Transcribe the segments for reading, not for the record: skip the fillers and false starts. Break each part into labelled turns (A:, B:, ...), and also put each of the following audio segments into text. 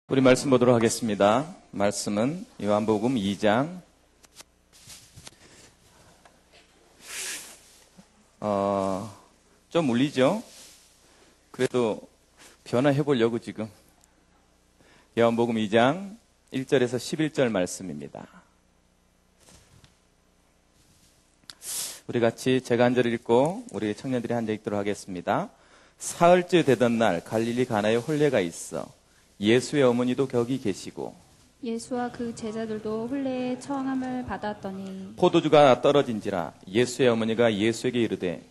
A: 우리 말씀 보도록 하겠습니다. 말씀은 요한복음 2장 좀 울리죠? 그래도 변화해 보려고 지금 요한복음 2장 1절에서 11절 말씀입니다. 우리 같이 제가 한 절 읽고 우리 청년들이 한 절 읽도록 하겠습니다. 사흘째 되던 날 갈릴리 가나에 혼례가 있어 예수의 어머니도 거기 계시고
B: 예수와 그 제자들도 혼례의 청함을 받았더니
A: 포도주가 떨어진지라 예수의 어머니가 예수에게 이르되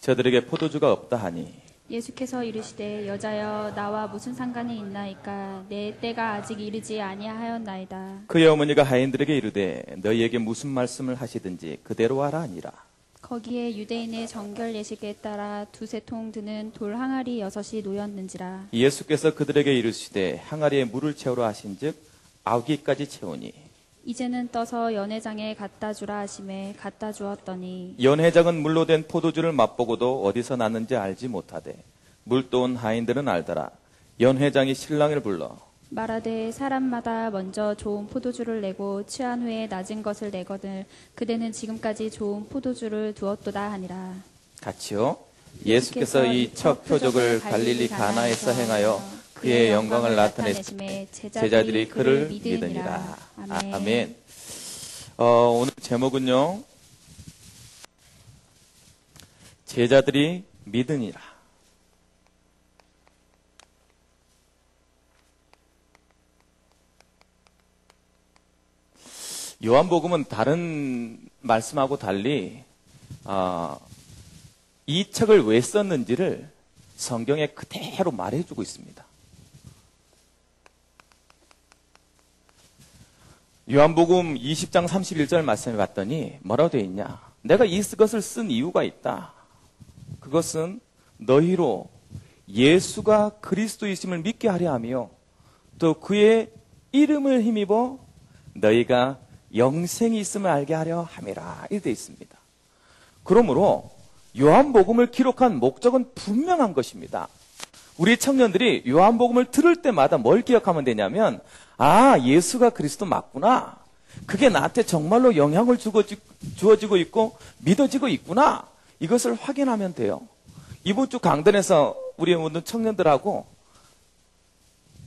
A: 저들에게 포도주가 없다 하니
B: 예수께서 이르시되 여자여 나와 무슨 상관이 있나이까 내 때가 아직 이르지 아니하였나이다.
A: 그의 어머니가 하인들에게 이르되 너희에게 무슨 말씀을 하시든지 그대로 하라 하니라.
B: 거기에 유대인의 정결 예식에 따라 두세 통 드는 돌 항아리 6이 놓였는지라.
A: 예수께서 그들에게 이르시되 항아리에 물을 채우라 하신즉 9기까지 채우니
B: 이제는 떠서 연회장에 갖다 주라 하심에 갖다 주었더니
A: 연회장은 물로 된 포도주를 맛보고도 어디서 났는지 알지 못하되 물도온 하인들은 알더라. 연회장이 신랑을 불러
B: 말하되 사람마다 먼저 좋은 포도주를 내고 취한 후에 낮은 것을 내거늘 그대는 지금까지 좋은 포도주를 두었도다 하니라.
A: 같이요. 예수께서 이 첫 표적을 갈릴리 가나에서 행하여 그의 영광을 나타내심에 제자들이 그를 믿으니라. 아멘. 오늘 제목은요, 제자들이 믿으니라. 요한복음은 다른 말씀하고 달리 이 책을 왜 썼는지를 성경에 그대로 말해주고 있습니다. 요한복음 20장 31절 말씀에 봤더니 뭐라고 되어 있냐? 내가 이것을 쓴 이유가 있다. 그것은 너희로 예수가 그리스도이심을 믿게 하려 하며 또 그의 이름을 힘입어 너희가 영생이 있음을 알게 하려 함이라. 이렇게 되어 있습니다. 그러므로 요한복음을 기록한 목적은 분명한 것입니다. 우리 청년들이 요한복음을 들을 때마다 뭘 기억하면 되냐면 예수가 그리스도 맞구나. 그게 나한테 정말로 영향을 주어지고 있고 믿어지고 있구나. 이것을 확인하면 돼요. 이번 주 강단에서 우리 모든 청년들하고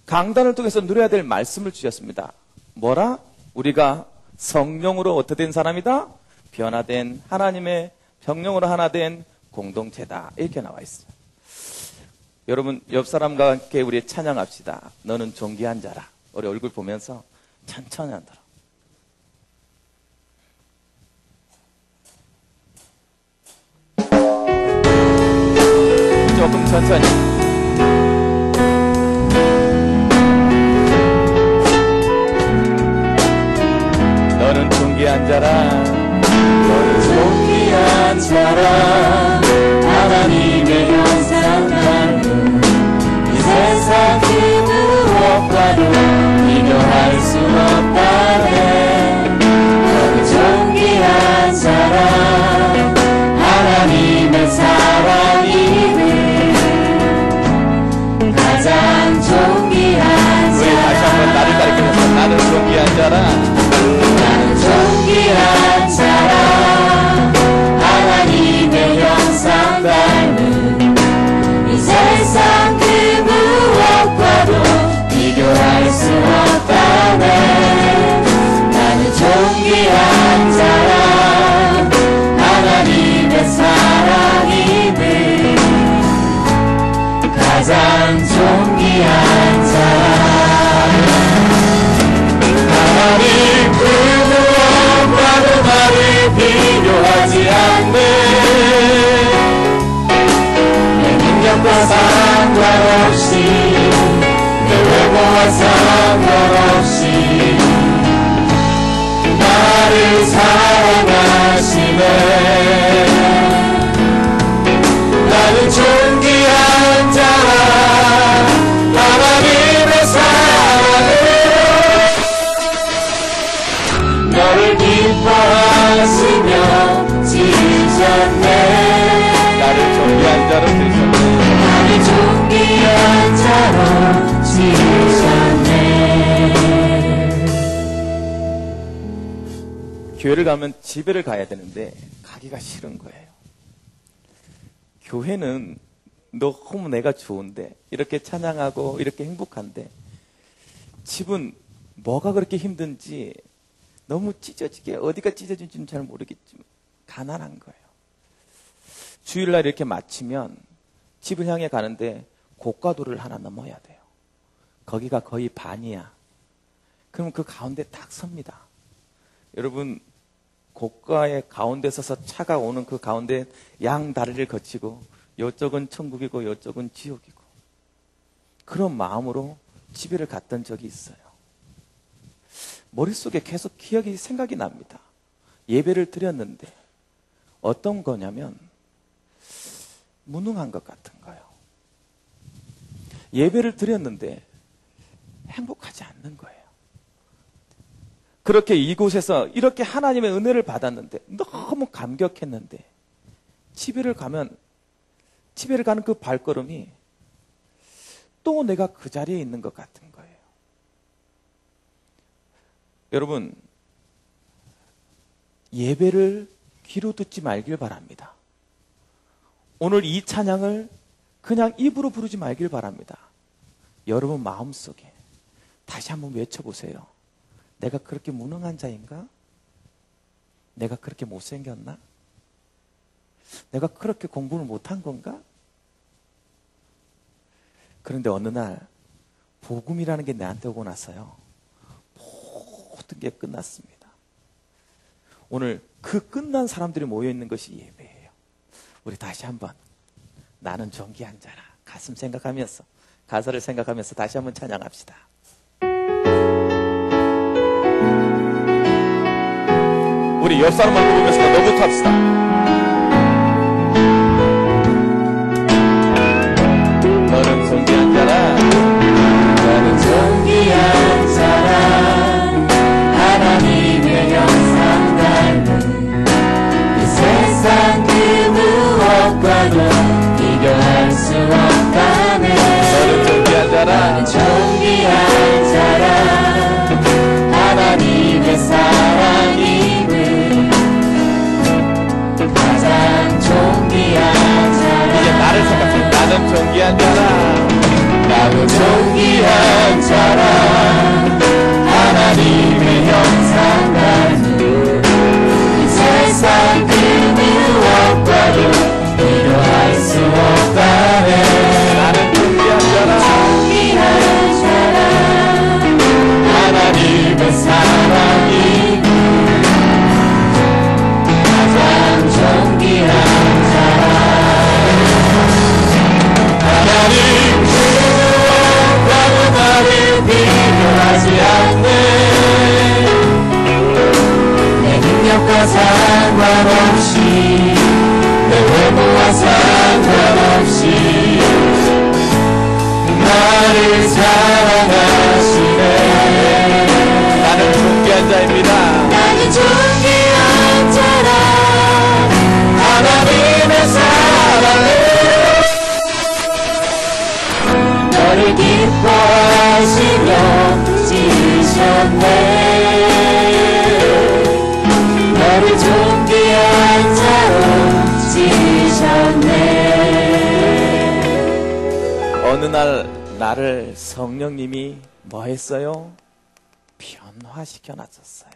A: 강단을 통해서 누려야 될 말씀을 주셨습니다. 뭐라? 우리가 성령으로 어떻게 된 사람이다? 변화된 하나님의 성령으로 하나 된 공동체다. 이렇게 나와 있어요. 여러분 옆 사람과 함께 우리 찬양합시다. 너는 존귀한 자라. 우리 얼굴 보면서 천천히 한다. 조금 천천히. 너는 존귀한 자라. 너는 존귀한 자라. 하나님의 형상 닮은 이 세상 그 무엇과도 비교할 수 없다네. 너는 존귀한 자라. 하나님의 사랑이니 가장 존귀한 자라. 우리 다시 한번 나를 가리키면서 나는 존귀한 자라. 나는 존귀한 자라. 하나님의 형상 닮은 이 세상 그 무엇과도 비교할 수 없다네. 나는 존귀한 자라. 하나님의 사랑이니 가장 존귀한 자라. 하나님 그 무엇과도 나를 비교하지 않네. 내 능력과 상관없이 내 외모와 상관없이 나를 사랑하시네. 나는 존귀한 자라. 하나님의 사랑을 너를 기뻐하시며 지으셨네. 나를 존귀한 자로 지으셨네. 나를 존귀한 자로 지으셨네. 교회를 가면 집에를 가야 되는데 가기가 싫은 거예요. 교회는 너무 내가 좋은데, 이렇게 찬양하고 이렇게 행복한데, 집은 뭐가 그렇게 힘든지 너무 찢어지게, 어디가 찢어진지는 잘 모르겠지만 가난한 거예요. 주일날 이렇게 마치면 집을 향해 가는데 고가도를 하나 넘어야 돼요. 거기가 거의 반이야. 그럼 그 가운데 딱 섭니다. 여러분, 고가의 가운데 서서 차가 오는 그 가운데 양 다리를 거치고 이쪽은 천국이고 이쪽은 지옥이고, 그런 마음으로 집회를 갔던 적이 있어요. 머릿속에 계속 생각이 납니다. 예배를 드렸는데 어떤 거냐면 무능한 것 같은 거예요. 예배를 드렸는데 행복하지 않는 거예요. 그렇게 이곳에서 이렇게 하나님의 은혜를 받았는데, 너무 감격했는데, 집회를 가는 그 발걸음이 또 내가 그 자리에 있는 것 같은 거예요. 여러분, 예배를 귀로 듣지 말길 바랍니다. 오늘 이 찬양을 그냥 입으로 부르지 말길 바랍니다. 여러분 마음속에 다시 한번 외쳐보세요. 내가 그렇게 무능한 자인가? 내가 그렇게 못생겼나? 내가 그렇게 공부를 못한 건가? 그런데 어느 날 복음이라는 게 내한테 오고 나서요, 모든 게 끝났습니다. 오늘 그 끝난 사람들이 모여있는 것이 예배예요. 우리 다시 한번 나는 존귀한 자라 가슴 생각하면서, 가사를 생각하면서 다시 한번 찬양합시다. 우리 옆 사람만 보면서 너부터 합시다. 너는 존귀한 자라,
C: 너는 존귀한 자라, 하나님의 형상 닮은 이 세상 그 무엇과도 비교할 수 없다네.
A: 너는 존귀한 자라,
C: 너는 존귀한 자라, 하나님의 사랑 입은 가장 존귀한 자라.
A: 이제 나를 생각해. 나는 존귀한 자라,
C: 나도 존귀한 자라, 하나님의 형상 닮은 이 세상 그 무엇과도 비교할 수 없다네.
A: 나는 존귀한 자라,
C: 존귀한 자라, 하나님의 사랑이 가장 존귀한 자라. 하나님 그 무엇과도 나를 비교하지 않네. 내 능력과 상관없이, 내 외모와 상관없이 나를 사랑하시네.
A: 나는 존귀한 자입니다.
C: 나는 존귀한 자라, 하나님의 사랑을 너를 기뻐하시며 지으셨네. 너를 존귀한 자로 지으셨네.
A: 어느 날 나를 성령님이 뭐 했어요? 변화시켜 놨었어요.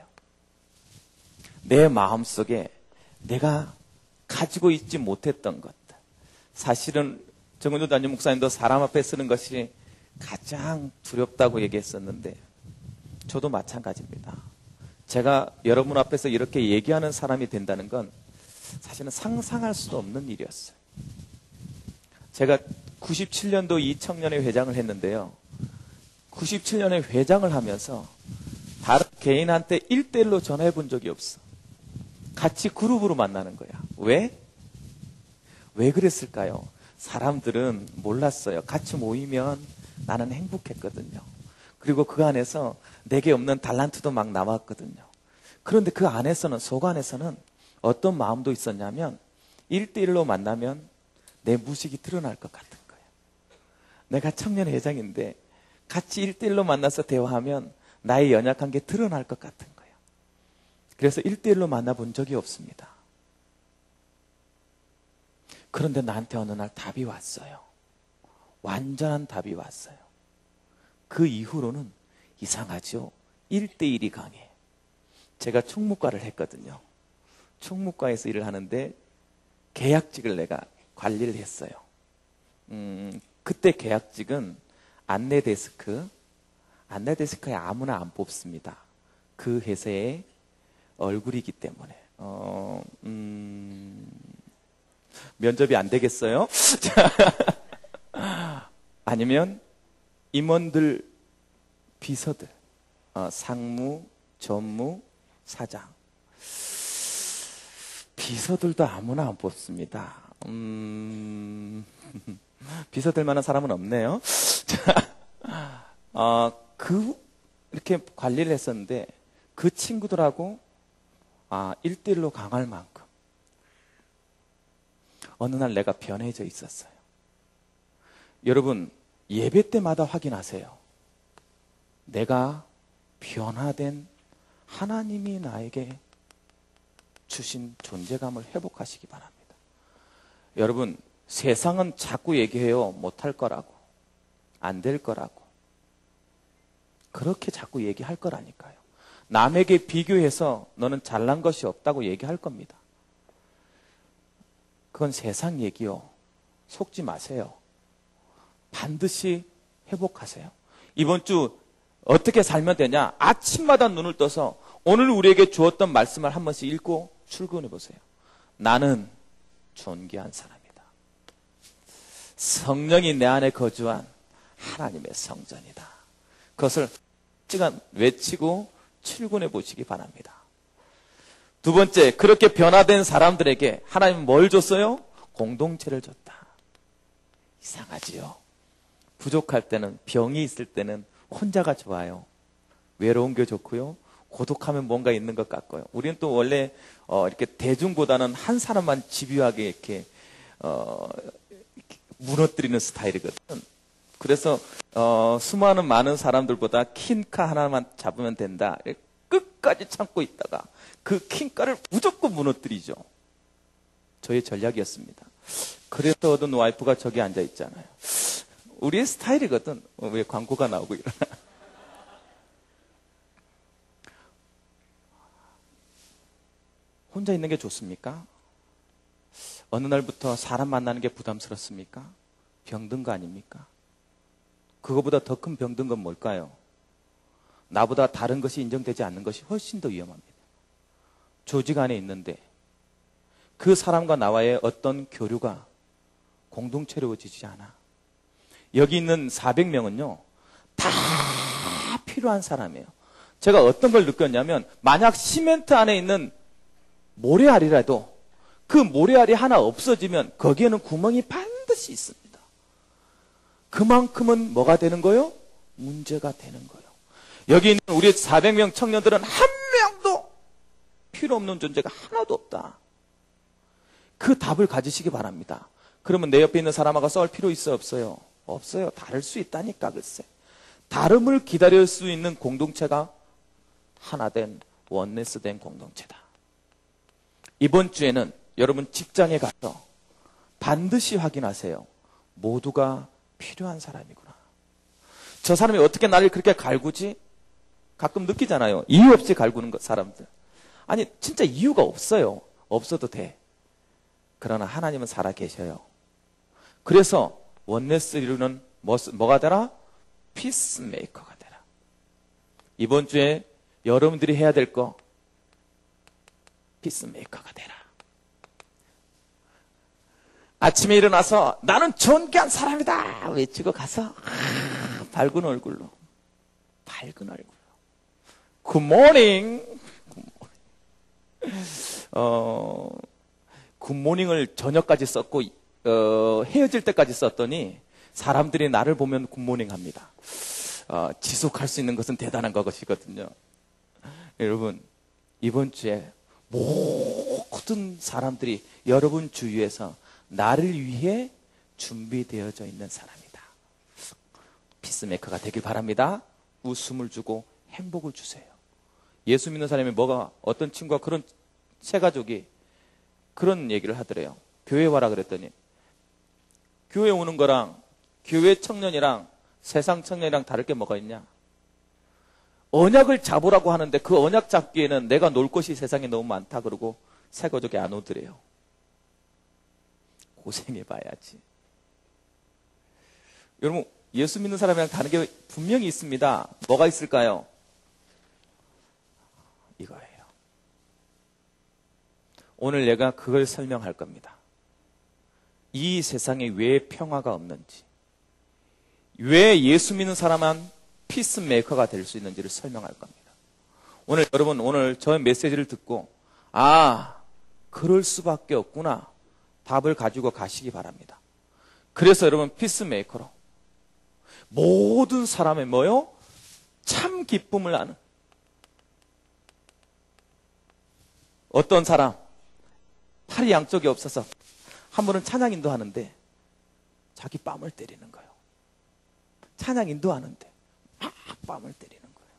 A: 내 마음속에 내가 가지고 있지 못했던 것들. 사실은 정은조 담임 목사님도 사람 앞에 쓰는 것이 가장 두렵다고 얘기했었는데, 저도 마찬가지입니다. 제가 여러분 앞에서 이렇게 얘기하는 사람이 된다는 건 사실은 상상할 수도 없는 일이었어요. 제가 97년도 이 청년회 회장을 했는데요. 97년에 회장을 하면서 다른 개인한테 1대1로 전화해 본 적이 없어. 같이 그룹으로 만나는 거야. 왜? 왜 그랬을까요? 사람들은 몰랐어요. 같이 모이면 나는 행복했거든요. 그리고 그 안에서 내게 없는 달란트도 막 나왔거든요. 그런데 그 안에서는, 속 안에서는 어떤 마음도 있었냐면 1대1로 만나면 내 무식이 드러날 것 같은 거예요. 내가 청년회장인데 같이 1대1로 만나서 대화하면 나의 연약한 게 드러날 것 같은 거예요. 그래서 1대1로 만나본 적이 없습니다. 그런데 나한테 어느 날 답이 왔어요. 완전한 답이 왔어요. 그 이후로는 이상하죠. 1대1이 강해. 제가 총무과를 했거든요. 총무과에서 일을 하는데 계약직을 내가 관리를 했어요. 그때 계약직은 안내데스크에 아무나 안 뽑습니다. 그 회사의 얼굴이기 때문에. 면접이 안 되겠어요? 아니면 임원들, 비서들, 상무, 전무, 사장. 비서들도 아무나 안 뽑습니다. 비서들만한 사람은 없네요. 이렇게 관리를 했었는데 그 친구들하고 1대1로 강할 만큼 어느 날 내가 변해져 있었어요. 여러분, 예배 때마다 확인하세요. 내가 변화된 하나님이 나에게 주신 존재감을 회복하시기 바랍니다. 여러분, 세상은 자꾸 얘기해요. 못할 거라고, 안 될 거라고. 그렇게 자꾸 얘기할 거라니까요. 남에게 비교해서 너는 잘난 것이 없다고 얘기할 겁니다. 그건 세상 얘기요. 속지 마세요. 반드시 회복하세요. 이번 주 어떻게 살면 되냐? 아침마다 눈을 떠서 오늘 우리에게 주었던 말씀을 한 번씩 읽고 출근해 보세요. 나는 존귀한 사람이다. 성령이 내 안에 거주한 하나님의 성전이다. 그것을 시간 외치고 출근해 보시기 바랍니다. 두 번째, 그렇게 변화된 사람들에게 하나님은 뭘 줬어요? 공동체를 줬다. 이상하지요? 부족할 때는, 병이 있을 때는 혼자가 좋아요. 외로운 게 좋고요. 고독하면 뭔가 있는 것 같고요. 우리는 또 원래 이렇게 대중보다는 한 사람만 집요하게 이렇게 무너뜨리는 스타일이거든. 그래서 수많은 많은 사람들보다 킹카 하나만 잡으면 된다. 끝까지 참고 있다가 그 킹카를 무조건 무너뜨리죠. 저의 전략이었습니다. 그래서 얻은 와이프가 저기 앉아 있잖아요. 우리의 스타일이거든. 왜 광고가 나오고 이러나. 혼자 있는 게 좋습니까? 어느 날부터 사람 만나는 게 부담스럽습니까? 병든 거 아닙니까? 그거보다 더 큰 병든 건 뭘까요? 나보다 다른 것이 인정되지 않는 것이 훨씬 더 위험합니다. 조직 안에 있는데 그 사람과 나와의 어떤 교류가 공동체로워지지 않아. 여기 있는 400명은요, 다 필요한 사람이에요. 제가 어떤 걸 느꼈냐면, 만약 시멘트 안에 있는 모래알이라도 그 모래알이 하나 없어지면 거기에는 구멍이 반드시 있습니다. 그만큼은 뭐가 되는 거예요? 문제가 되는 거예요. 여기 있는 우리 400명 청년들은 한 명도 필요 없는 존재가 하나도 없다. 그 답을 가지시기 바랍니다. 그러면 내 옆에 있는 사람하고 싸울 필요 있어요? 없어요? 없어요. 다를 수 있다니까. 글쎄, 다름을 기다릴 수 있는 공동체가 하나 된, 원네스 된 공동체다. 이번 주에는 여러분 직장에 가서 반드시 확인하세요. 모두가 필요한 사람이구나. 저 사람이 어떻게 나를 그렇게 갈구지? 가끔 느끼잖아요. 이유 없이 갈구는 것, 사람들. 아니, 진짜 이유가 없어요. 없어도 돼. 그러나 하나님은 살아 계셔요. 그래서 원네스 이루는 뭐가 되라? 피스메이커가 되라. 이번 주에 여러분들이 해야 될 거, 피스메이커가 되라. 아침에 일어나서 나는 존귀한 사람이다 외치고 가서 밝은 얼굴로 굿모닝. 굿모닝을 저녁까지 썼고 헤어질 때까지 썼더니 사람들이 나를 보면 굿모닝 합니다. 지속할 수 있는 것은 대단한 것이거든요. 여러분, 이번 주에 모든 사람들이 여러분 주위에서 나를 위해 준비되어져 있는 사람이다. 피스메이커가 되길 바랍니다. 웃음을 주고 행복을 주세요. 예수 믿는 사람이 어떤 친구가 그런 세 가족이 그런 얘기를 하더래요. 교회 와라 그랬더니 교회 오는 거랑 교회 청년이랑 세상 청년이랑 다를 게 뭐가 있냐? 언약을 잡으라고 하는데 그 언약 잡기에는 내가 놀 곳이 세상에 너무 많다 그러고 세 가족이 안 오더래요. 고생해봐야지. 여러분, 예수 믿는 사람이랑 다른 게 분명히 있습니다. 뭐가 있을까요? 이거예요. 오늘 내가 그걸 설명할 겁니다. 이 세상에 왜 평화가 없는지, 왜 예수 믿는 사람만 피스메이커가 될 수 있는지를 설명할 겁니다. 오늘 여러분, 오늘 저 메시지를 듣고 그럴 수밖에 없구나 답을 가지고 가시기 바랍니다. 그래서 여러분, 피스메이커로 모든 사람의 뭐요? 참 기쁨을 아는 어떤 사람 팔이 양쪽이 없어서 한 번은 찬양 인도하는데 자기 뺨을 때리는 거예요. 찬양 인도하는데 막 뺨을 때리는 거예요.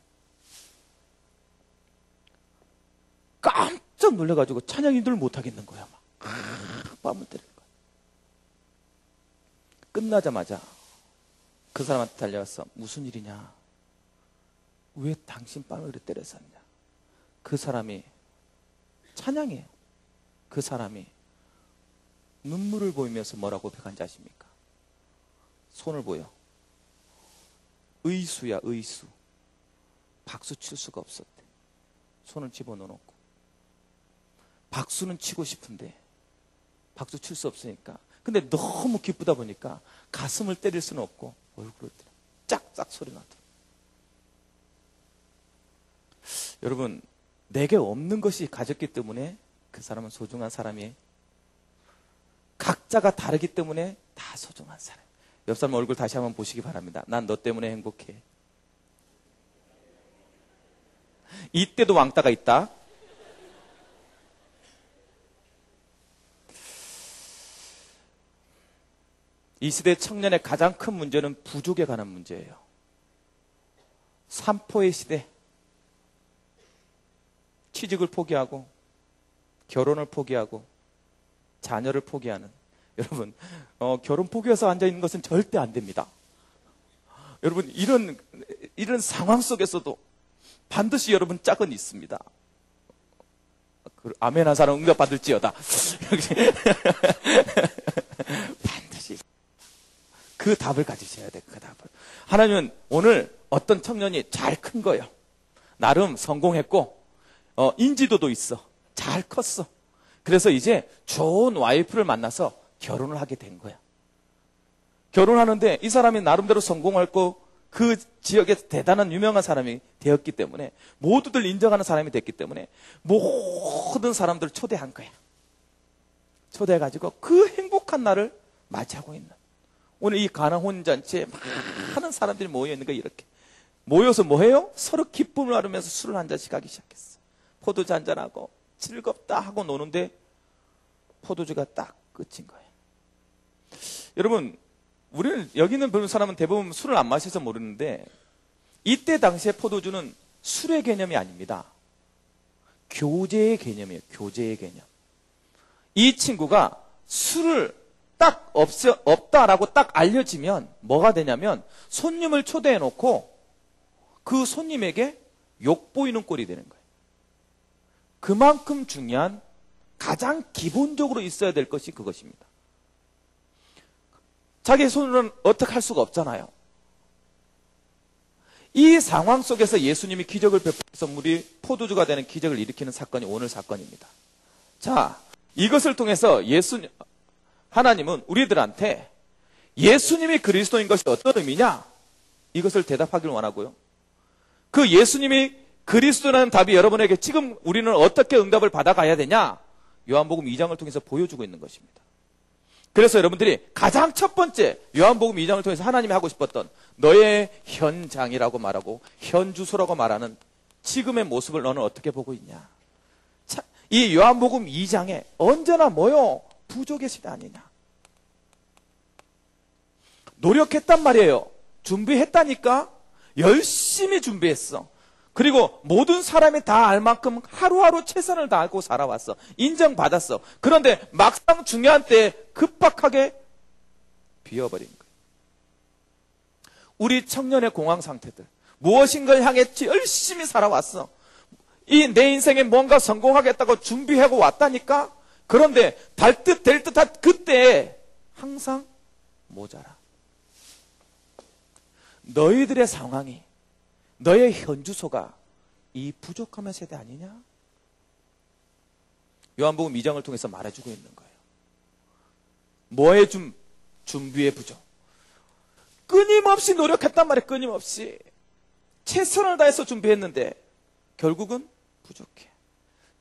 A: 깜짝 놀라가지고 찬양 인도를 못 하겠는 거야. 막 뺨을 때리는 거예요. 끝나자마자 그 사람한테 달려가서 무슨 일이냐? 왜 당신 뺨을 그렇게 때렸었냐? 그 사람이 찬양해요. 그 사람이 눈물을 보이면서 뭐라고 고백한지 아십니까? 손을 보여. 의수야, 의수. 박수 칠 수가 없었대. 손을 집어넣어놓고. 박수는 치고 싶은데 박수 칠 수 없으니까. 근데 너무 기쁘다 보니까 가슴을 때릴 수는 없고 얼굴을 때려. 짝짝 소리 나더라. 여러분, 내게 없는 것이 가졌기 때문에 그 사람은 소중한 사람이에요. 각자가 다르기 때문에 다 소중한 사람. 옆 사람 얼굴 다시 한번 보시기 바랍니다. 난 너 때문에 행복해. 이때도 왕따가 있다. 이 시대 청년의 가장 큰 문제는 부족에 관한 문제예요. 삼포의 시대. 취직을 포기하고 결혼을 포기하고 자녀를 포기하는, 여러분, 결혼 포기해서 앉아있는 것은 절대 안 됩니다. 여러분, 이런 상황 속에서도 반드시 여러분 짝은 있습니다. 아멘 한 사람 응답받을지어다. 반드시 그 답을 가지셔야 돼. 그 답을. 하나님은 오늘 어떤 청년이 잘 큰 거예요. 나름 성공했고 인지도도 있어. 잘 컸어. 그래서 이제 좋은 와이프를 만나서 결혼을 하게 된 거야. 결혼하는데 이 사람이 나름대로 성공했고 그 지역에 대단한 유명한 사람이 되었기 때문에, 모두들 인정하는 사람이 됐기 때문에 모든 사람들을 초대한 거야. 초대해가지고 그 행복한 날을 맞이하고 있는, 오늘 이 가나 혼인잔치에 많은 사람들이 모여있는 거야. 이렇게 모여서 뭐 해요? 서로 기쁨을 나누면서 술을 한 잔씩 하기 시작했어. 포도주 한 잔하고 즐겁다 하고 노는데 포도주가 딱 끝인 거예요. 여러분, 우리는 여기 있는 사람은 대부분 술을 안 마셔서 모르는데, 이때 당시에 포도주는 술의 개념이 아닙니다. 교제의 개념이에요. 교제의 개념. 이 친구가 술을 딱 없다라고 딱 알려지면 뭐가 되냐면, 손님을 초대해 놓고 그 손님에게 욕보이는 꼴이 되는 거예요. 그만큼 중요한, 가장 기본적으로 있어야 될 것이 그것입니다. 자기 손으로는 어떻게 할 수가 없잖아요. 이 상황 속에서 예수님이 기적을 베풀어서 물이 포도주가 되는 기적을 일으키는 사건이 오늘 사건입니다. 자, 이것을 통해서 하나님은 우리들한테 예수님이 그리스도인 것이 어떤 의미냐? 이것을 대답하길 원하고요. 그 예수님이 그리스도라는 답이 여러분에게 지금 우리는 어떻게 응답을 받아가야 되냐? 요한복음 2장을 통해서 보여주고 있는 것입니다. 그래서 여러분들이 가장 첫 번째 요한복음 2장을 통해서 하나님이 하고 싶었던, 너의 현장이라고 말하고 현주소라고 말하는 지금의 모습을 너는 어떻게 보고 있냐? 자, 이 요한복음 2장에 언제나 뭐요? 부족의 시대 아니냐? 노력했단 말이에요. 준비했다니까? 열심히 준비했어. 그리고 모든 사람이 다 알 만큼 하루하루 최선을 다하고 살아왔어. 인정받았어. 그런데 막상 중요한 때에 급박하게 비어버린 거예요. 우리 청년의 공황 상태들, 무엇인가를 향해 열심히 살아왔어. 이 내 인생에 뭔가 성공하겠다고 준비하고 왔다니까? 그런데 될 듯한 그때에 항상 모자라. 너희들의 상황이, 너의 현주소가 이 부족함의 세대 아니냐? 요한복음 2장을 통해서 말해주고 있는 거예요. 뭐의 준비의 부족. 끊임없이 노력했단 말이에요. 끊임없이. 최선을 다해서 준비했는데 결국은 부족해.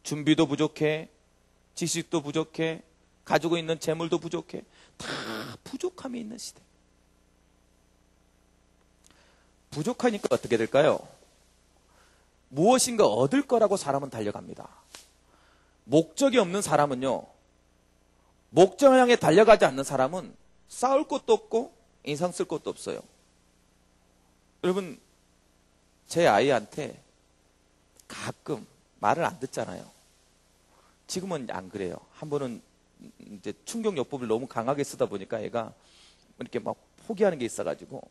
A: 준비도 부족해. 지식도 부족해. 가지고 있는 재물도 부족해. 다 부족함이 있는 시대. 부족하니까 어떻게 될까요? 무엇인가 얻을 거라고 사람은 달려갑니다. 목적이 없는 사람은요, 목적을 향해 달려가지 않는 사람은 싸울 것도 없고 인상 쓸 것도 없어요. 여러분, 제 아이한테 가끔 말을 안 듣잖아요. 지금은 안 그래요. 한 번은 이제 충격요법을 너무 강하게 쓰다 보니까 애가 이렇게 막 포기하는 게 있어가지고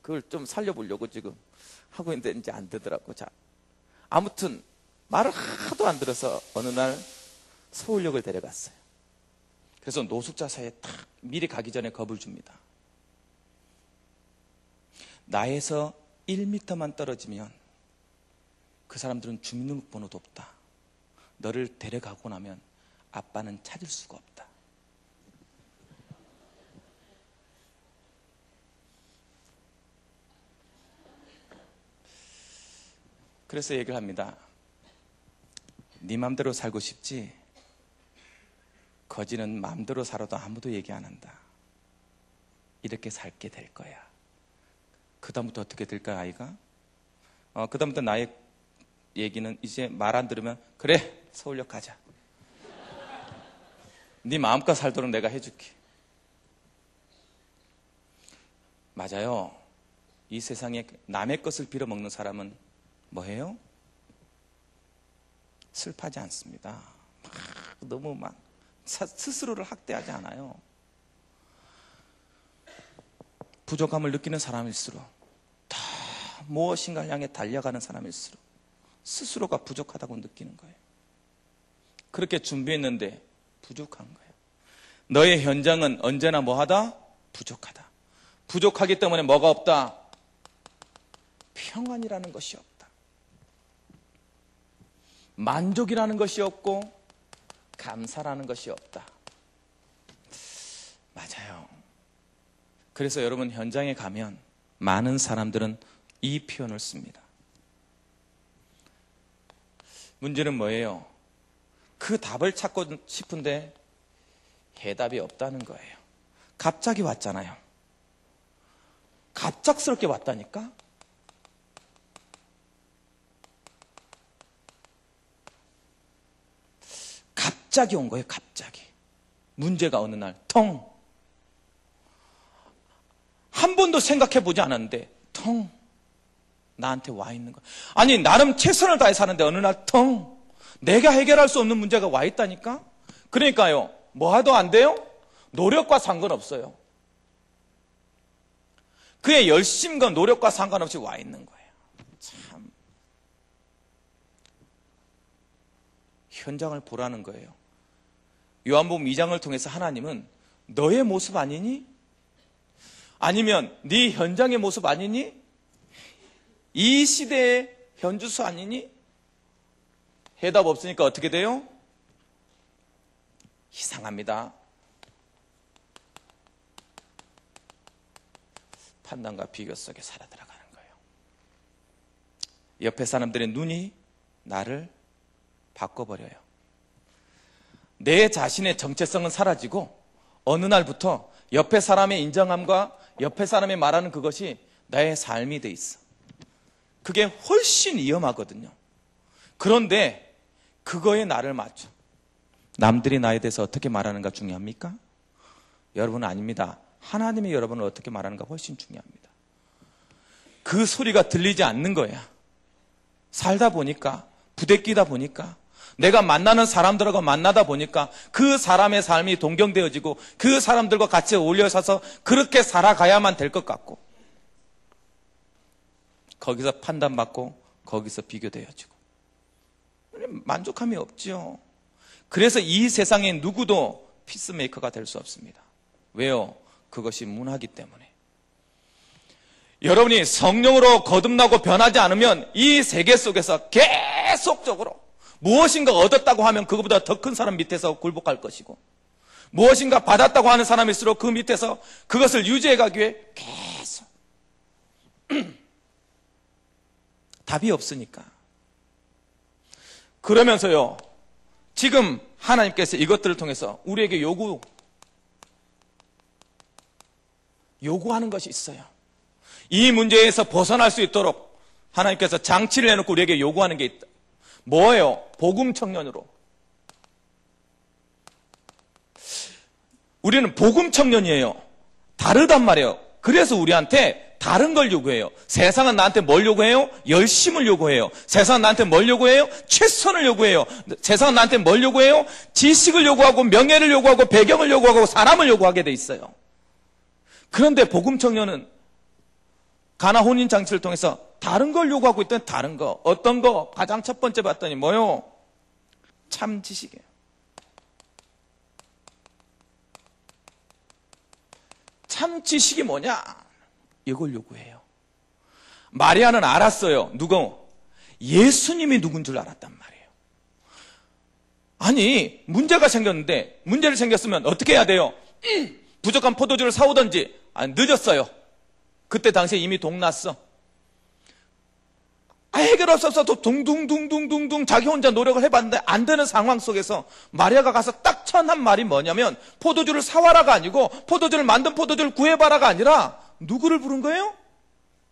A: 그걸 좀 살려보려고 지금 하고 있는데 이제 안 되더라고. 자, 아무튼 말을 하도 안 들어서 어느 날 서울역을 데려갔어요. 그래서 노숙자 사이에 딱 미리 가기 전에 겁을 줍니다. 나에서 1m만 떨어지면 그 사람들은 주민등록번호도 없다. 너를 데려가고 나면 아빠는 찾을 수가 없다. 그래서 얘기를 합니다. 네 맘대로 살고 싶지? 거지는 맘대로 살아도 아무도 얘기 안 한다. 이렇게 살게 될 거야. 그 다음부터 어떻게 될까, 아이가? 그 다음부터 나의 얘기는 이제 말 안 들으면 그래, 서울역 가자. 네 마음껏 살도록 내가 해줄게. 맞아요. 이 세상에 남의 것을 빌어먹는 사람은 뭐해요? 슬퍼하지 않습니다. 너무 스스로를 학대하지 않아요. 부족함을 느끼는 사람일수록, 더 무엇인가를 향해 달려가는 사람일수록 스스로가 부족하다고 느끼는 거예요. 그렇게 준비했는데 부족한 거예요. 너의 현장은 언제나 뭐하다? 부족하다. 부족하기 때문에 뭐가 없다? 평안이라는 것이 없다. 만족이라는 것이 없고 감사라는 것이 없다. 맞아요. 그래서 여러분, 현장에 가면 많은 사람들은 이 표현을 씁니다. 문제는 뭐예요? 그 답을 찾고 싶은데 해답이 없다는 거예요. 갑자기 왔잖아요. 갑작스럽게 왔다니까? 갑자기 온 거예요. 갑자기. 문제가 어느 날 텅. 한 번도 생각해 보지 않았는데 텅 나한테 와 있는 거예요. 아니, 나름 최선을 다해 사는데 어느 날 텅 내가 해결할 수 없는 문제가 와 있다니까? 그러니까요, 뭐 해도 안 돼요? 노력과 상관없어요. 그의 열심과 노력과 상관없이 와 있는 거예요. 참, 현장을 보라는 거예요. 요한복음 2장을 통해서 하나님은 너의 모습 아니니? 아니면 네 현장의 모습 아니니? 이 시대의 현주소 아니니? 해답 없으니까 어떻게 돼요? 이상합니다. 판단과 비교 속에 살아 들어가는 거예요. 옆에 사람들의 눈이 나를 바꿔버려요. 내 자신의 정체성은 사라지고 어느 날부터 옆에 사람의 인정함과 옆에 사람이 말하는 그것이 나의 삶이 돼 있어. 그게 훨씬 위험하거든요. 그런데 그거에 나를 맞춰. 남들이 나에 대해서 어떻게 말하는가 중요합니까? 여러분은 아닙니다. 하나님이 여러분을 어떻게 말하는가 훨씬 중요합니다. 그 소리가 들리지 않는 거야. 살다 보니까, 부대끼다 보니까, 내가 만나는 사람들하고 만나다 보니까 그 사람의 삶이 동경되어지고 그 사람들과 같이 어울려 사서 그렇게 살아가야만 될 것 같고, 거기서 판단받고 거기서 비교되어지고 만족함이 없죠. 그래서 이 세상에 누구도 피스메이커가 될 수 없습니다. 왜요? 그것이 문화이기 때문에. 여러분이 성령으로 거듭나고 변하지 않으면 이 세계 속에서 계속적으로 무엇인가 얻었다고 하면 그것보다 더 큰 사람 밑에서 굴복할 것이고, 무엇인가 받았다고 하는 사람일수록 그 밑에서 그것을 유지해 가기 위해 계속 답이 없으니까. 그러면서요, 지금 하나님께서 이것들을 통해서 우리에게 요구하는 것이 있어요. 이 문제에서 벗어날 수 있도록 하나님께서 장치를 해놓고 우리에게 요구하는 게 있다. 뭐예요? 복음 청년으로. 우리는 복음 청년이에요. 다르단 말이에요. 그래서 우리한테 다른 걸 요구해요. 세상은 나한테 뭘 요구해요? 열심을 요구해요. 세상은 나한테 뭘 요구해요? 최선을 요구해요. 세상은 나한테 뭘 요구해요? 지식을 요구하고 명예를 요구하고 배경을 요구하고 사람을 요구하게 돼 있어요. 그런데 복음 청년은 가나 혼인 장치를 통해서 다른 걸 요구하고 있던 다른 거. 어떤 거? 가장 첫 번째 봤더니 뭐요? 참 지식이에요. 참 지식이 뭐냐? 이걸 요구해요. 마리아는 알았어요. 누구? 예수님이 누군 줄 알았단 말이에요. 아니, 문제가 생겼는데, 문제를 생겼으면 어떻게 해야 돼요? 부족한 포도주를 사오든지. 늦었어요. 그때 당시에 이미 동났어. 해결 없어서 둥둥둥둥둥둥 자기 혼자 노력을 해봤는데 안 되는 상황 속에서 마리아가 가서 딱 천한 말이 뭐냐면, 포도주를 사와라가 아니고 포도주를 만든 포도주를 구해봐라가 아니라 누구를 부른 거예요?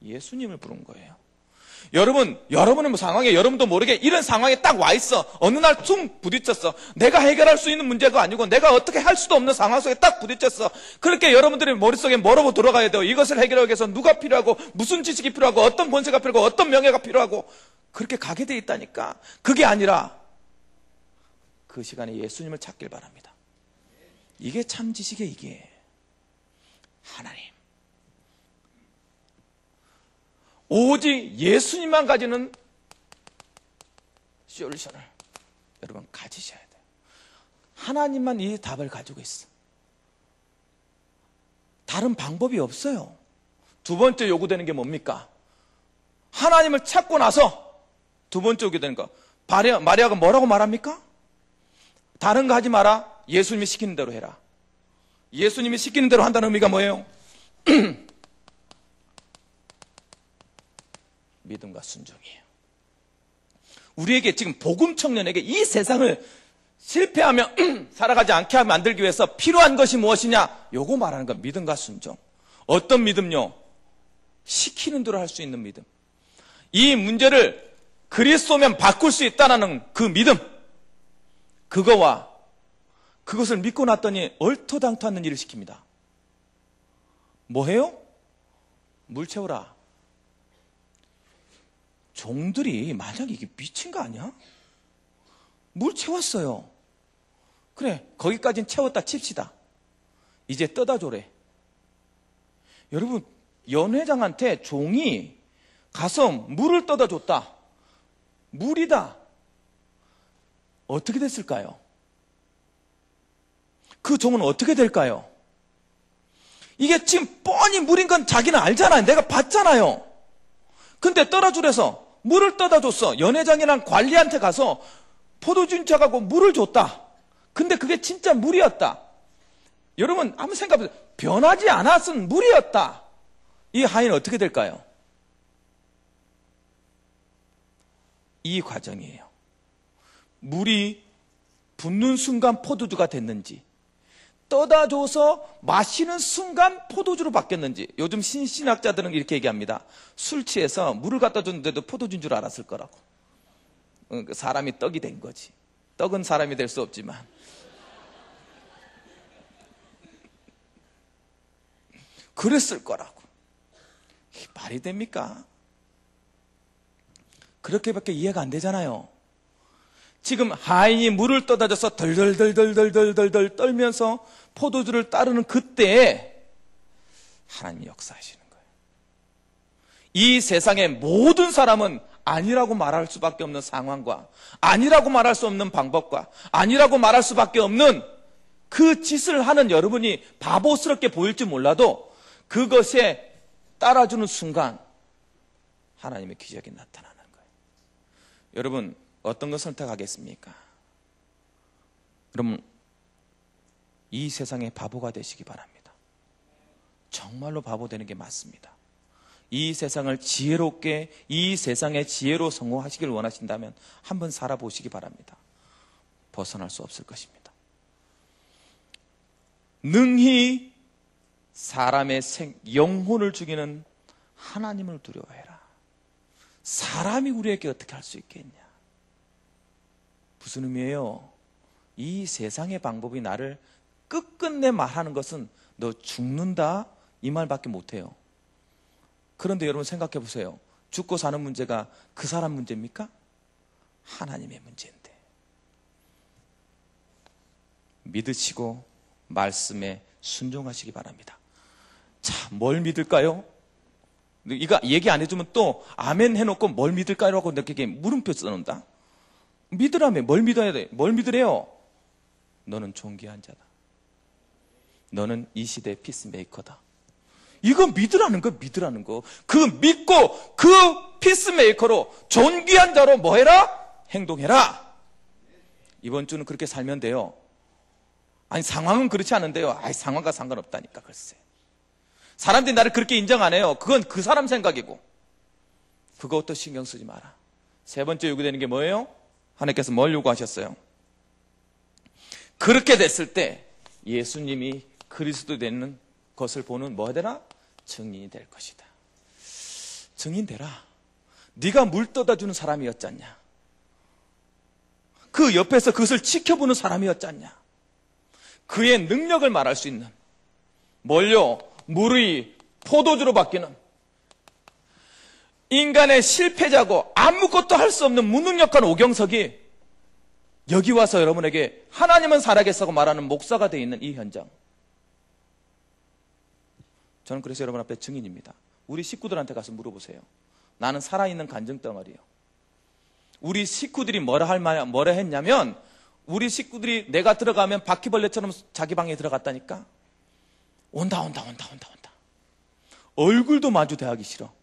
A: 예수님을 부른 거예요. 여러분은 뭐 상황에 여러분도 모르게 이런 상황에 딱 와 있어. 어느 날 퉁 부딪혔어. 내가 해결할 수 있는 문제가 아니고 내가 어떻게 할 수도 없는 상황 속에 딱 부딪혔어. 그렇게 여러분들의 머릿속에 뭐라고 들어가야 돼요? 이것을 해결하기 위해서 누가 필요하고 무슨 지식이 필요하고 어떤 권세가 필요하고 어떤 명예가 필요하고 그렇게 가게 돼 있다니까. 그게 아니라 그 시간에 예수님을 찾길 바랍니다. 이게 참 지식이에요. 이게 하나님. 오직 예수님만 가지는 솔루션을 여러분 가지셔야 돼요. 하나님만 이 답을 가지고 있어. 다른 방법이 없어요. 두 번째 요구되는 게 뭡니까? 하나님을 찾고 나서 두 번째 요구되는 거. 마리아가 뭐라고 말합니까? 다른 거 하지 마라. 예수님이 시키는 대로 해라. 예수님이 시키는 대로 한다는 의미가 뭐예요? 믿음과 순종이에요. 우리에게 지금 복음 청년에게 이 세상을 실패하며 살아가지 않게 만들기 위해서 필요한 것이 무엇이냐? 요거 말하는 건 믿음과 순종. 어떤 믿음요? 시키는 대로 할 수 있는 믿음. 이 문제를 그리스도면 바꿀 수 있다는 그 믿음. 그것을 믿고 났더니 얼토당토하는 일을 시킵니다. 뭐해요? 물 채우라. 종들이 만약에 이게 미친 거 아니야? 물 채웠어요. 그래, 거기까지는 채웠다 칩시다. 이제 떠다 줘래. 여러분, 연회장한테 종이 가서 물을 떠다 줬다. 물이다. 어떻게 됐을까요? 그 종은 어떻게 될까요? 이게 지금 뻔히 물인 건 자기는 알잖아요. 내가 봤잖아요. 근데 떠다 주래서 물을 떠다 줬어. 연회장이랑 관리한테 가서 포도주인 척하고 물을 줬다. 근데 그게 진짜 물이었다. 여러분 한번 생각해보세요. 변하지 않았은 물이었다. 이 하인은 어떻게 될까요? 이 과정이에요. 물이 붓는 순간 포도주가 됐는지, 떠다 줘서 마시는 순간 포도주로 바뀌었는지. 요즘 신학자들은 이렇게 얘기합니다. 술 취해서 물을 갖다 줬는데도 포도주인 줄 알았을 거라고. 사람이 떡이 된 거지. 떡은 사람이 될 수 없지만. 그랬을 거라고. 말이 됩니까? 그렇게밖에 이해가 안 되잖아요. 지금 하인이 물을 떠다줘서 덜덜덜덜덜덜덜 떨면서 포도주를 따르는 그때에 하나님이 역사하시는 거예요. 이 세상의 모든 사람은 아니라고 말할 수밖에 없는 상황과 아니라고 말할 수 없는 방법과 아니라고 말할 수밖에 없는 그 짓을 하는 여러분이 바보스럽게 보일지 몰라도 그것에 따라주는 순간 하나님의 기적이 나타나는 거예요. 여러분 어떤 걸 선택하겠습니까? 여러분 이 세상의 바보가 되시기 바랍니다. 정말로 바보 되는 게 맞습니다. 이 세상을 지혜롭게 이 세상의 지혜로 성공하시길 원하신다면 한번 살아보시기 바랍니다. 벗어날 수 없을 것입니다. 능히 사람의 영혼을 죽이는 하나님을 두려워해라. 사람이 우리에게 어떻게 할 수 있겠냐? 무슨 의미예요? 이 세상의 방법이 나를 끝끝내 말하는 것은 너 죽는다 이 말밖에 못해요. 그런데 여러분 생각해 보세요. 죽고 사는 문제가 그 사람 문제입니까? 하나님의 문제인데. 믿으시고 말씀에 순종하시기 바랍니다. 자, 뭘 믿을까요? 이거 얘기 안 해주면 또 아멘 해놓고 뭘 믿을까요? 하고 내게 물음표 써놓는다. 믿으라며. 뭘 믿어야 돼? 뭘 믿으래요? 너는 존귀한 자다. 너는 이 시대의 피스메이커다. 이거 믿으라는 거, 믿으라는 거. 그 믿고 그 피스메이커로 존귀한 자로 뭐 해라? 행동해라. 이번 주는 그렇게 살면 돼요. 아니 상황은 그렇지 않은데요. 아이 상황과 상관없다니까 글쎄. 사람들이 나를 그렇게 인정 안 해요. 그건 그 사람 생각이고. 그것도 신경 쓰지 마라. 세 번째 요구되는 게 뭐예요? 하나님께서 뭘 요구하셨어요? 그렇게 됐을 때 예수님이 그리스도 되는 것을 보는 뭐 되나? 증인이 될 것이다. 증인 되라. 네가 물 떠다주는 사람이었잖냐? 그 옆에서 그것을 지켜보는 사람이었잖냐? 그의 능력을 말할 수 있는 뭘요? 물이 포도주로 바뀌는 인간의 실패자고 아무것도 할 수 없는 무능력한 오경석이 여기 와서 여러분에게 하나님은 살아계시다고 말하는 목사가 되어 있는 이 현장. 저는 그래서 여러분 앞에 증인입니다. 우리 식구들한테 가서 물어보세요. 나는 살아있는 간증덩어리요. 우리 식구들이 뭐라 했냐면 우리 식구들이 내가 들어가면 바퀴벌레처럼 자기 방에 들어갔다니까. 온다. 얼굴도 마주 대하기 싫어.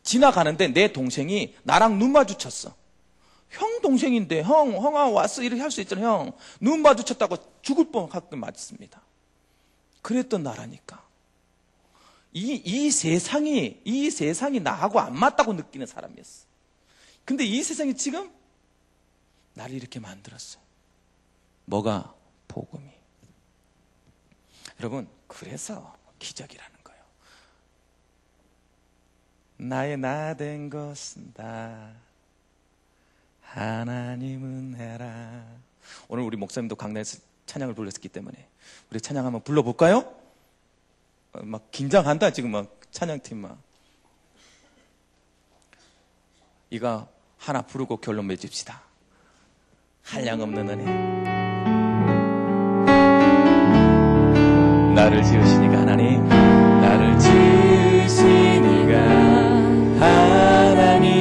A: 지나가는데 내 동생이 나랑 눈 마주쳤어. 형 동생인데 형아 왔어 이렇게 할 수 있잖아. 형 눈 마주쳤다고 죽을 뻔하게 맞습니다. 그랬던 나라니까. 이 세상이 나하고 안 맞다고 느끼는 사람이었어. 근데 이 세상이 지금 나를 이렇게 만들었어요. 뭐가? 복음이. 여러분 그래서 기적이라는 거예요. 나의 나 된 것은 다 하나님 은혜라. 오늘 우리 목사님도 강단에서 찬양을 불렀기 때문에 우리 찬양 한번 불러볼까요? 막 긴장한다 지금 막 찬양팀 막. 이거 하나 부르고 결론 맺읍시다. 한량없는 은혜. 나를 지으시니가 하나님, 나를 지으시니가 하나님,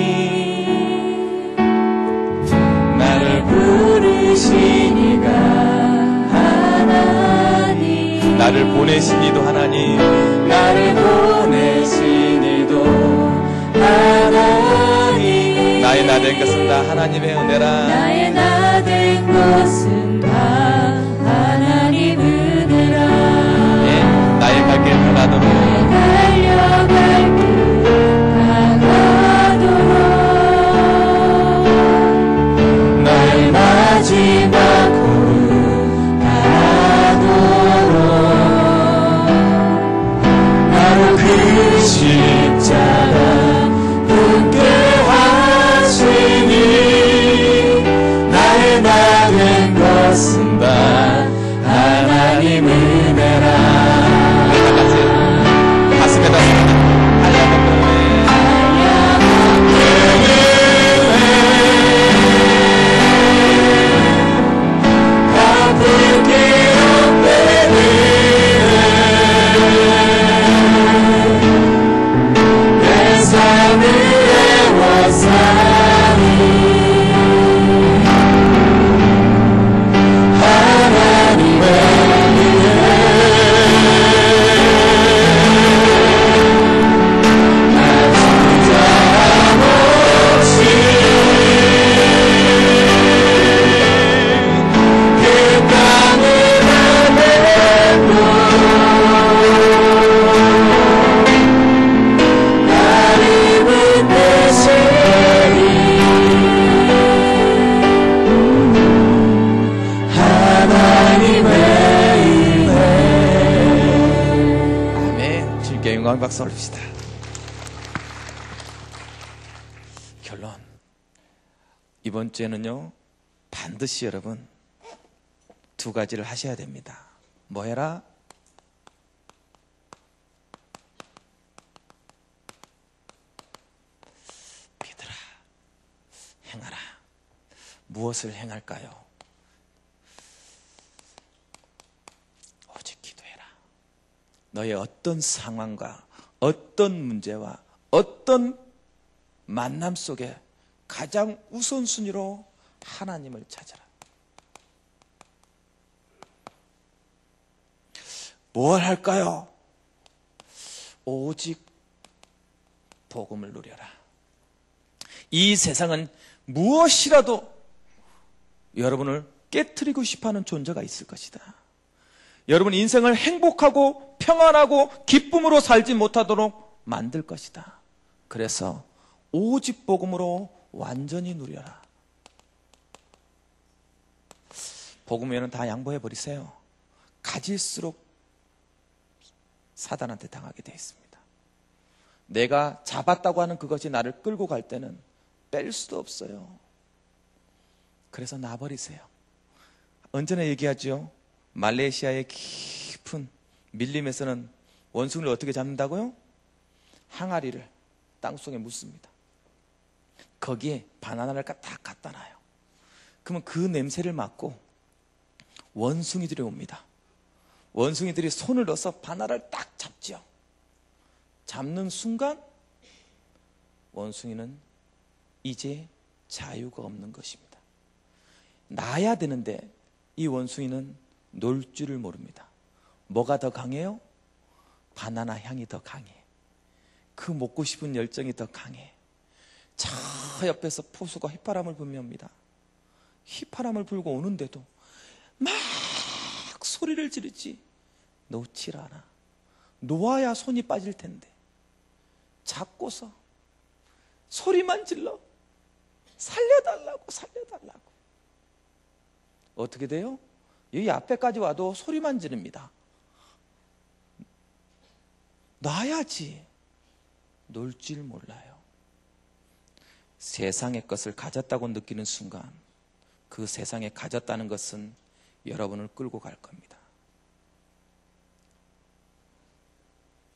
A: 나를 부르시니가 하나님, 나를 보내시니도 하나님, 나를 보내시니도 하나님, 나의 나 된 것은 다 하나님의 은혜라.
C: 나의 나 된 것은 다 하나님 은혜라.
A: 나의 갈 길 가나도록,
C: 달려갈 길 가나도록, 나의 마지막 걸음 가도록, 나로 그 십자가 붙게 하시니, 나의 나 된 것은 다 하나님 은혜라.
A: 가슴에다 한량없는 은혜, 감사의 박수 올립시다. 결론. 이번 주에는요, 반드시 여러분 두 가지를 하셔야 됩니다. 뭐 해라? 믿으라. 행하라. 무엇을 행할까요? 오직 기도해라. 너의 어떤 상황과 어떤 문제와 어떤 만남 속에 가장 우선순위로 하나님을 찾아라. 뭘 할까요? 오직 복음을 누려라. 이 세상은 무엇이라도 여러분을 깨트리고 싶어하는 존재가 있을 것이다. 여러분 인생을 행복하고 평안하고 기쁨으로 살지 못하도록 만들 것이다. 그래서 오직 복음으로 완전히 누려라. 복음에는 다 양보해버리세요. 가질수록 사단한테 당하게 되어 있습니다. 내가 잡았다고 하는 그것이 나를 끌고 갈 때는 뺄 수도 없어요. 그래서 놔버리세요. 언제나 얘기하죠. 말레이시아의 깊은 밀림에서는 원숭이를 어떻게 잡는다고요? 항아리를 땅속에 묻습니다. 거기에 바나나를 딱 갖다 놔요. 그러면 그 냄새를 맡고 원숭이들이 옵니다. 원숭이들이 손을 넣어서 바나나를 딱 잡죠. 잡는 순간 원숭이는 이제 자유가 없는 것입니다. 나야 되는데 이 원숭이는 놀 줄을 모릅니다. 뭐가 더 강해요? 바나나 향이 더 강해. 그 먹고 싶은 열정이 더 강해. 저 옆에서 포수가 휘파람을 불며 옵니다. 휘파람을 불고 오는데도 막 소리를 지르지 놓질 않아. 놓아야 손이 빠질 텐데 잡고서 소리만 질러. 살려달라고. 어떻게 돼요? 여기 앞에까지 와도 소리만 지릅니다. 놔야지. 놀 줄 몰라요. 세상의 것을 가졌다고 느끼는 순간 그 세상에 가졌다는 것은 여러분을 끌고 갈 겁니다.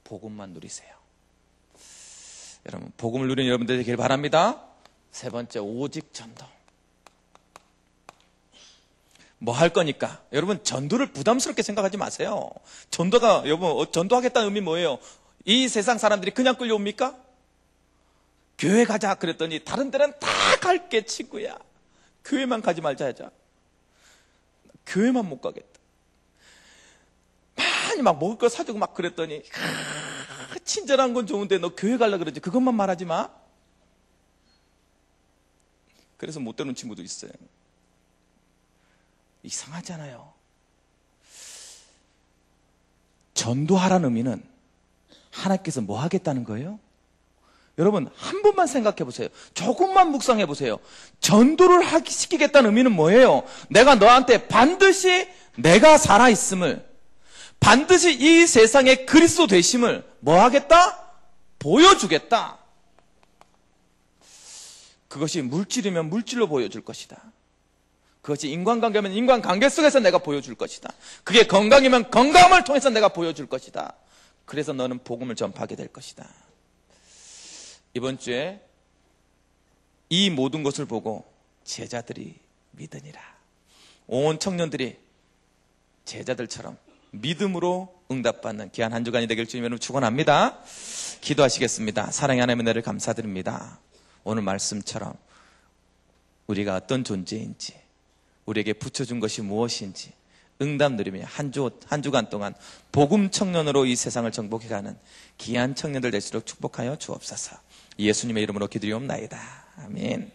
A: 복음만 누리세요. 여러분, 복음을 누리는 여러분들 되길 바랍니다. 세 번째, 오직 전도. 뭐 할 거니까? 여러분, 전도를 부담스럽게 생각하지 마세요. 전도가, 여러분, 전도하겠다는 의미 뭐예요? 이 세상 사람들이 그냥 끌려옵니까? 교회 가자 그랬더니 다른 데는 다 갈게 친구야. 교회만 가지 말자 하자. 교회만 못 가겠다. 많이 막 먹을 거 사주고 막 그랬더니 친절한 건 좋은데 너 교회 가려고 그러지. 그것만 말하지 마. 그래서 못 되는 친구도 있어요. 이상하잖아요. 전도하라는 의미는 하나님께서 뭐 하겠다는 거예요? 여러분 한 번만 생각해 보세요. 조금만 묵상해 보세요. 전도를 시키겠다는 의미는 뭐예요? 내가 너한테 반드시 내가 살아있음을, 반드시 이 세상의 그리스도 되심을 뭐 하겠다? 보여주겠다. 그것이 물질이면 물질로 보여줄 것이다. 그것이 인간관계면 인간관계 속에서 내가 보여줄 것이다. 그게 건강이면 건강을 통해서 내가 보여줄 것이다. 그래서 너는 복음을 전파하게 될 것이다. 이번 주에 이 모든 것을 보고 제자들이 믿으니라. 온 청년들이 제자들처럼 믿음으로 응답받는 귀한 한 주간이 되길 주님 여러분 축원합니다. 기도하시겠습니다. 사랑의 하나님의 은혜를 감사드립니다. 오늘 말씀처럼 우리가 어떤 존재인지, 우리에게 붙여준 것이 무엇인지 응답 누리며 한 주간 동안 복음 청년으로 이 세상을 정복해가는 귀한 청년들 될수록 축복하여 주옵소서. 예수님의 이름으로 기도리옵나이다. 아멘.